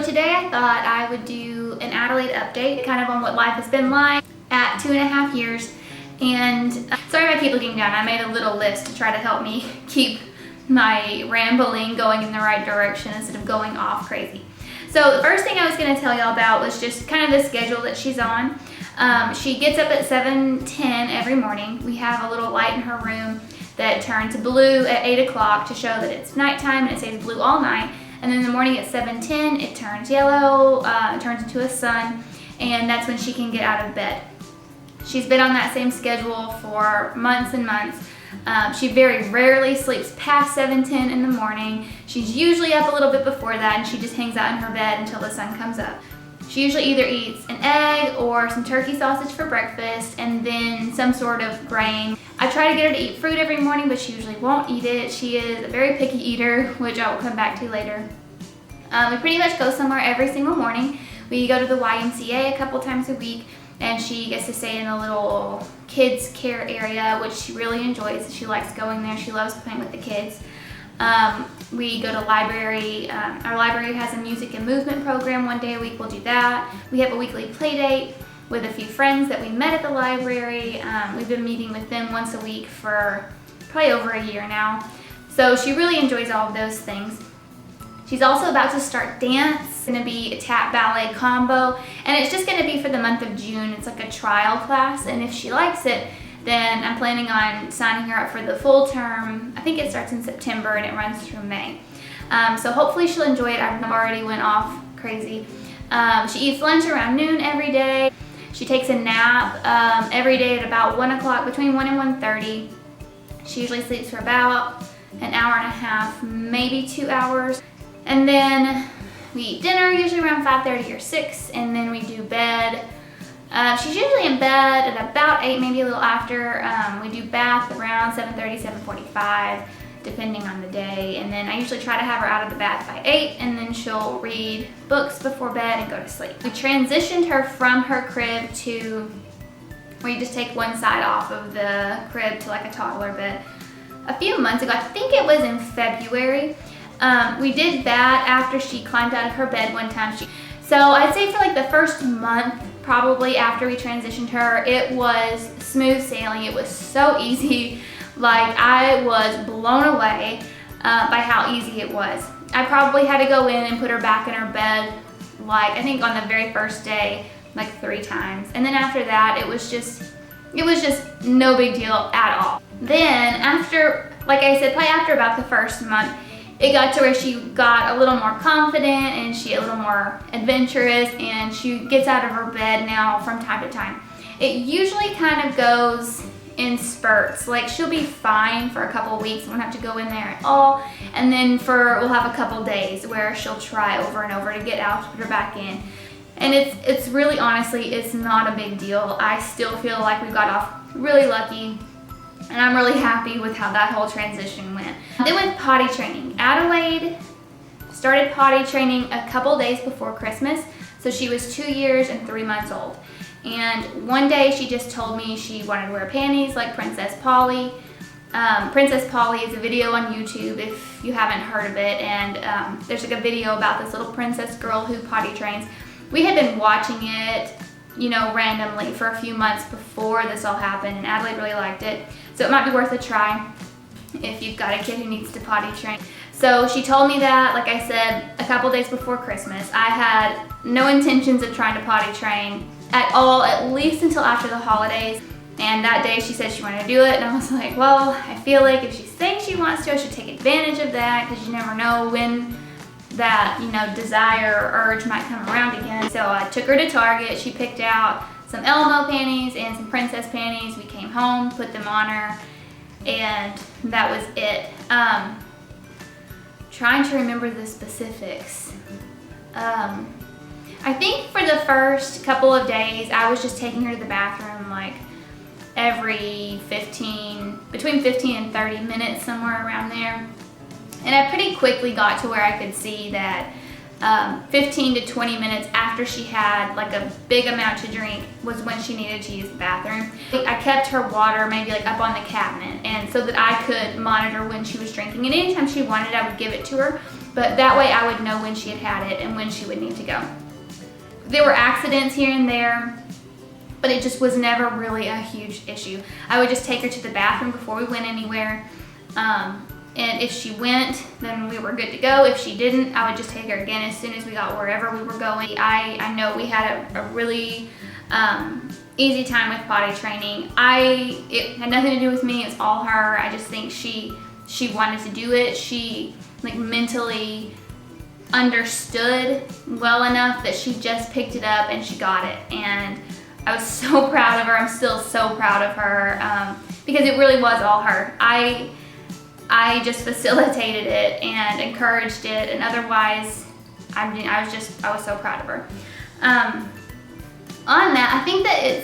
today I thought I would do an Adelaide update, kind of on what life has been like at 2.5 years. And sorry if I keep looking down. I made a little list to try to help me keep my rambling going in the right direction instead of going off crazy. So the first thing I was going to tell y'all about was just kind of the schedule that she's on. She gets up at 7:10 every morning. We have a little light in her room that turns blue at 8 o'clock to show that it's nighttime, and it stays blue all night. And then in the morning at 7:10, it turns yellow, it turns into a sun, and that's when she can get out of bed. She's been on that same schedule for months and months. She very rarely sleeps past 7:10 in the morning. She's usually up a little bit before that, and she just hangs out in her bed until the sun comes up. She usually either eats an egg or some turkey sausage for breakfast, and then some sort of grain. I try to get her to eat fruit every morning, but she usually won't eat it. She is a very picky eater, which I will come back to later. We pretty much go somewhere every single morning. We go to the YMCA a couple times a week, and she gets to stay in a little kids care area, which she really enjoys. She likes going there. She loves playing with the kids. We go to library. Our library has a music and movement program. One day a week we'll do that. We have a weekly play date with a few friends that we met at the library. We've been meeting with them once a week for probably over a year now. So she really enjoys all of those things. She's also about to start dance. It's going to be a tap ballet combo, and it's just going to be for the month of June. It's like a trial class, and if she likes it, then I'm planning on signing her up for the full term. I think it starts in September and it runs through May. So hopefully she'll enjoy it. I've already went off crazy. She eats lunch around noon every day. She takes a nap every day at about 1 o'clock, between 1 and 1:30. She usually sleeps for about an hour and a half, maybe 2 hours. And then we eat dinner usually around 5:30 or 6, and then we do bed. She's usually in bed at about 8, maybe a little after. We do bath around 7:30, 7:45, depending on the day. And then I usually try to have her out of the bath by 8, and then she'll read books before bed and go to sleep. We transitioned her from her crib to where you just take one side off of the crib to like a toddler bed a few months ago. I think it was in February. We did that after she climbed out of her bed one time. So I'd say for like the first month, probably after we transitioned her, it was smooth sailing. It was so easy. Like, I was blown away by how easy it was. I probably had to go in and put her back in her bed, like I think on the very first day, like 3 times. And then after that, it was just no big deal at all. Then after, like I said, probably after about the first month, it got to where she got a little more confident and a little more adventurous, and she gets out of her bed now from time to time. It usually kind of goes in spurts. Like, she'll be fine for a couple weeks, won't have to go in there at all, and then we'll have a couple days where she'll try over and over to get out, to put her back in. And it's really, honestly, it's not a big deal. I still feel like we got off really lucky, and I'm really happy with how that whole transition went. Then with potty training, Adelaide started potty training a couple days before Christmas, so she was 2 years and 3 months old. And one day she just told me she wanted to wear panties like Princess Polly. Princess Polly is a video on YouTube if you haven't heard of it, and there's like a video about this little princess girl who potty trains. We had been watching it, you know, randomly for a few months before this all happened, and Adelaide really liked it. So it might be worth a try if you've got a kid who needs to potty train. So she told me that, like I said, a couple days before Christmas. I had no intentions of trying to potty train at all, at least until after the holidays. And that day she said she wanted to do it, and I was like, well, I feel like if she's saying she wants to, I should take advantage of that, because you never know when that, you know, desire or urge might come around again. So I took her to Target. She picked out some Elmo panties and some princess panties. We came home, put them on her, and that was it. Trying to remember the specifics. I think for the first couple of days, I was just taking her to the bathroom like every between 15 and 30 minutes, somewhere around there. And I pretty quickly got to where I could see that 15 to 20 minutes after she had like a big amount to drink was when she needed to use the bathroom. I kept her water maybe like up on the cabinet, and so that I could monitor when she was drinking, and anytime she wanted I would give it to her, but that way I would know when she had had it and when she would need to go. There were accidents here and there, but it just was never really a huge issue. I would just take her to the bathroom before we went anywhere. And if she went, then we were good to go. If she didn't, I would just take her again as soon as we got wherever we were going. I know we had a really easy time with potty training. It had nothing to do with me, it's all her. I just think she wanted to do it. She like mentally understood well enough that she just picked it up and she got it. And I was so proud of her. I'm still so proud of her because it really was all her. I just facilitated it and encouraged it, and otherwise, I was so proud of her. On that, I think that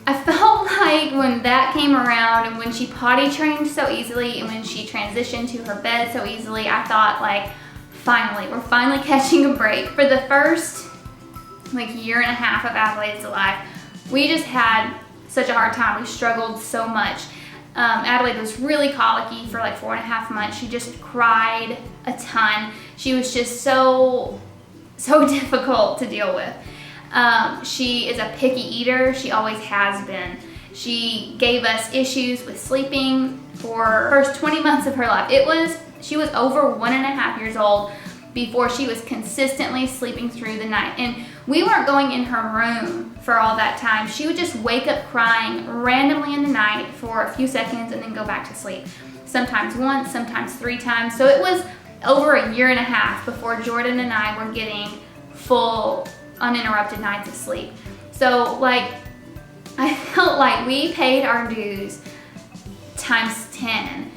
I felt like when that came around and when she potty trained so easily and when she transitioned to her bed so easily, I thought like, finally, we're finally catching a break. For the first like year and a half of Adelaide's life, we just had such a hard time. We struggled so much. Adelaide was really colicky for like 4.5 months. She just cried a ton. She was just so difficult to deal with. She is a picky eater. She always has been. She gave us issues with sleeping for the first 20 months of her life. She was over 1.5 years old before she was consistently sleeping through the night. And we weren't going in her room for all that time. She would just wake up crying randomly in the night for a few seconds and then go back to sleep. Sometimes once, sometimes 3 times. So it was over 1.5 years before Jordan and I were getting full uninterrupted nights of sleep. So like, I felt like we paid our dues times 10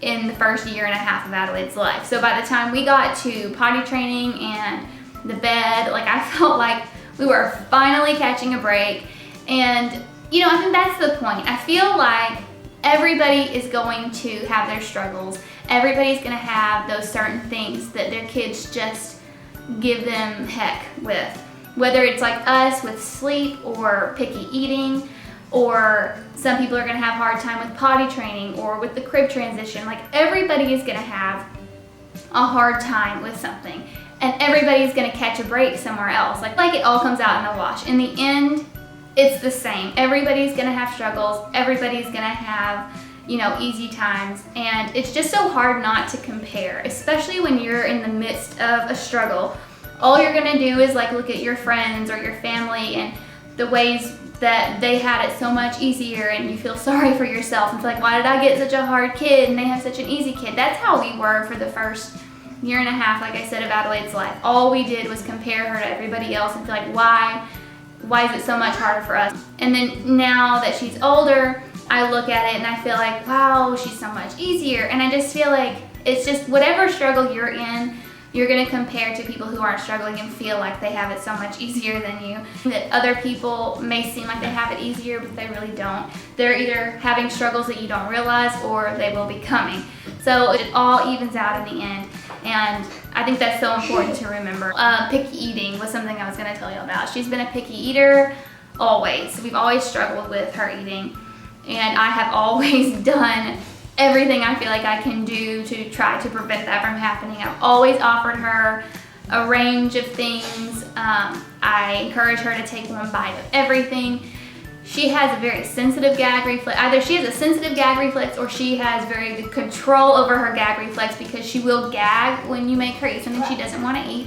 in the first 1.5 years of Adelaide's life. So by the time we got to potty training and the bed, like I felt like we were finally catching a break. And you know, I think that's the point. I feel like everybody is going to have their struggles. Everybody's gonna have those certain things that their kids just give them heck with. Whether it's like us with sleep or picky eating, or some people are gonna have a hard time with potty training or with the crib transition. Like everybody is gonna have a hard time with something, and everybody's gonna catch a break somewhere else. Like it all comes out in the wash. In the end, it's the same. Everybody's gonna have struggles. Everybody's gonna have, you know, easy times. And it's just so hard not to compare, especially when you're in the midst of a struggle. All you're gonna do is like look at your friends or your family and the ways that they had it so much easier, and you feel sorry for yourself and feel like, why did I get such a hard kid and they have such an easy kid? That's how we were for the first 1.5 years, like I said, of Adelaide's life. All we did was compare her to everybody else and feel like, why is it so much harder for us? And then now that she's older, I look at it and I feel like, wow, she's so much easier. And I just feel like it's just whatever struggle you're in, you're gonna compare to people who aren't struggling and feel like they have it so much easier than you. That other people may seem like they have it easier, but they really don't. They're either having struggles that you don't realize, or they will be coming. So it all evens out in the end. And I think that's so important to remember. Picky eating was something I was gonna tell you about. She's been a picky eater always. We've always struggled with her eating. And I have always done everything I feel like I can do to try to prevent that from happening. I've always offered her a range of things. I encourage her to take one bite of everything. She has a very sensitive gag reflex. Either she has a sensitive gag reflex or she has very good control over her gag reflex, because she will gag when you make her eat something she doesn't want to eat.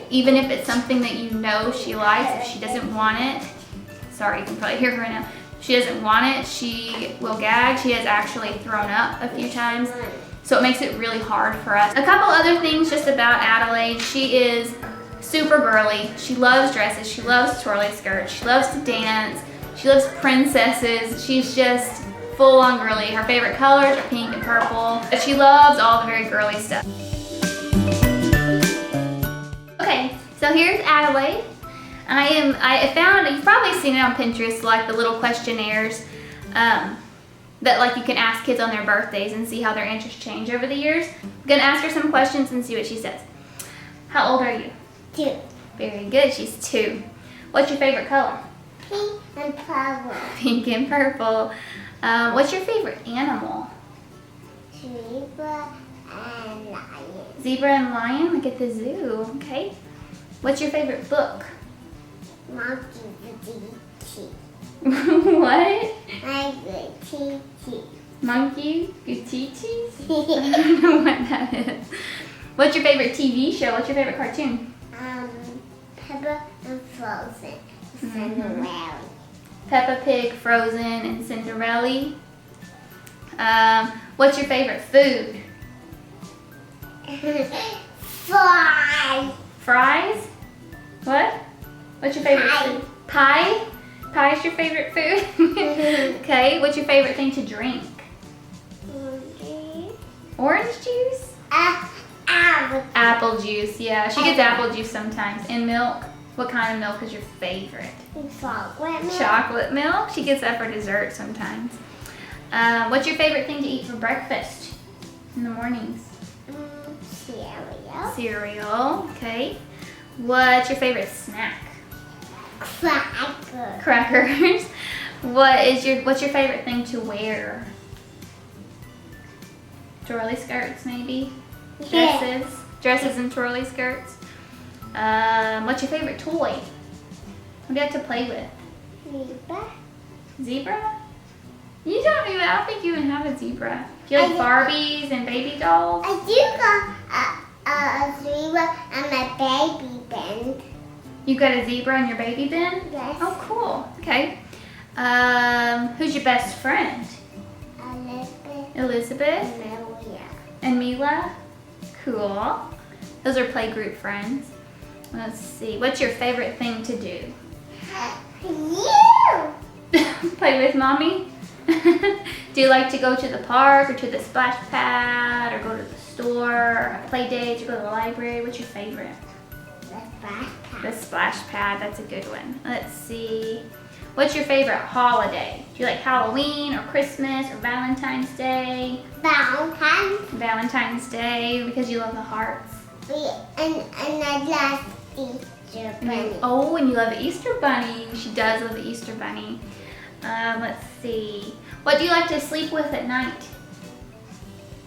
Even if it's something that you know she likes, if she doesn't want it, sorry, you can probably hear her right now. She doesn't want it, she will gag. She has actually thrown up a few times, so it makes it really hard for us. A couple other things just about Adelaide. She is super girly. She loves dresses, she loves twirly skirts, she loves to dance, she loves princesses. She's just full on girly. Her favorite colors are pink and purple, but she loves all the very girly stuff. Okay, so here's Adelaide. I found, you've probably seen it on Pinterest, like the little questionnaires that like you can ask kids on their birthdays and see how their interests change over the years. I'm gonna ask her some questions and see what she says. How old are you? 2. Very good, she's 2. What's your favorite color? Pink and purple. Pink and purple. What's your favorite animal? Zebra and lion. Zebra and lion, like at the zoo, okay. What's your favorite book? Monkey with teeth. What? My good teeth. Monkey Gutichis? I don't know what that is. What's your favorite TV show? What's your favorite cartoon? Peppa and Frozen. Cinderella. Peppa Pig, Frozen, and Cinderella. What's your favorite food? Fry. Fries? What? What's your favorite food? Pie? Pie is your favorite food? Okay, what's your favorite thing to drink? Orange juice? Apple juice, yeah. She gets apple juice sometimes. And milk. What kind of milk is your favorite? Chocolate milk. Chocolate milk. She gets that for dessert sometimes. What's your favorite thing to eat for breakfast in the mornings? Cereal. Cereal, okay. What's your favorite snack? Cracker. Crackers. What's your favorite thing to wear? Twirly skirts, maybe? Yeah. Dresses and twirly skirts. What's your favorite toy? What do you like to play with? Zebra. Zebra? You don't even, I don't think you even have a zebra. Do you like Barbies and baby dolls? I do got a zebra and my baby band. You got a zebra in your baby bin? Yes. Oh, cool. Okay. Who's your best friend? Elizabeth? And Mila? Cool. Those are playgroup friends. Let's see. What's your favorite thing to do? You! Play with mommy? Do you like to go to the park or to the splash pad or go to the store, play dates, or go to the library? What's your favorite? The splash pad. That's a good one. Let's see. What's your favorite holiday? Do you like Halloween or Christmas or Valentine's Day? Valentine's Day because you love the hearts. And I love Easter Bunny. Oh, and you love the Easter Bunny. She does love the Easter Bunny. Let's see. What do you like to sleep with at night?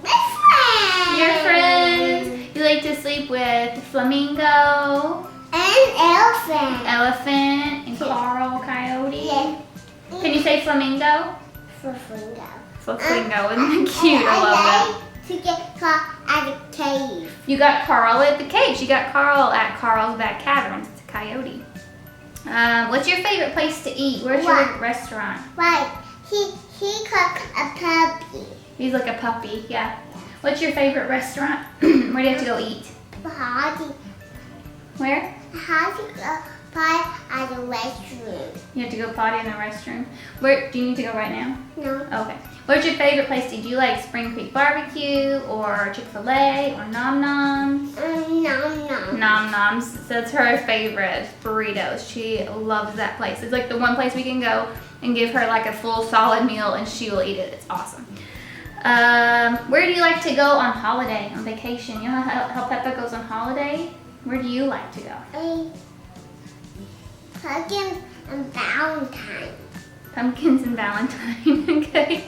My friends. Your friends. You like to sleep with Flamingo. And elephant. Elephant and Carl Coyote. Yeah. Can you say Flamingo? Flamingo. Flamingo. Isn't that cute? I love that. To get caught at the cave. You got Carl at the cave. She got Carl at Carl's Back Caverns. It's a coyote. What's your favorite place to eat? Where's your favorite restaurant? Right. He caught a puppy. He's like a puppy, yeah. What's your favorite restaurant? Where do you have to go eat? Potty. Where? How to go potty at the restroom. You have to go potty in the restroom. Where do you need to go right now? No. Okay. What's your favorite place to eat? Do you like Spring Creek Barbecue or Chick-fil-A or Nom Noms? Nom. Nom Noms. So that's her favorite burritos. She loves that place. It's like the one place we can go and give her like a full solid meal and she will eat it. It's awesome. Where do you like to go on holiday, on vacation? You know how Peppa goes on holiday? Where do you like to go? Pumpkins and Valentine. Pumpkins and Valentine, okay.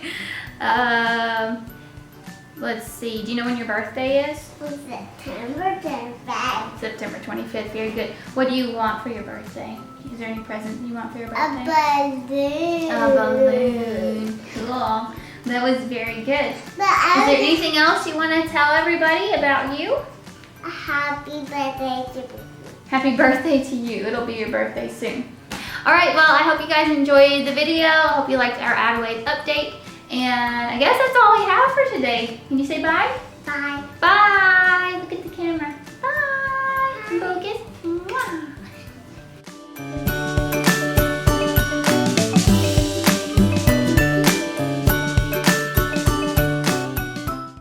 Let's see, do you know when your birthday is? September 25th. September 25th, very good. What do you want for your birthday? Is there any present you want for your birthday? A balloon. A balloon, cool. That was very good. Is there anything else you want to tell everybody about you? Happy birthday to me. Happy birthday to you. It'll be your birthday soon. All right, well, I hope you guys enjoyed the video. I hope you liked our Adelaide update. And I guess that's all we have for today. Can you say bye? Bye. Bye.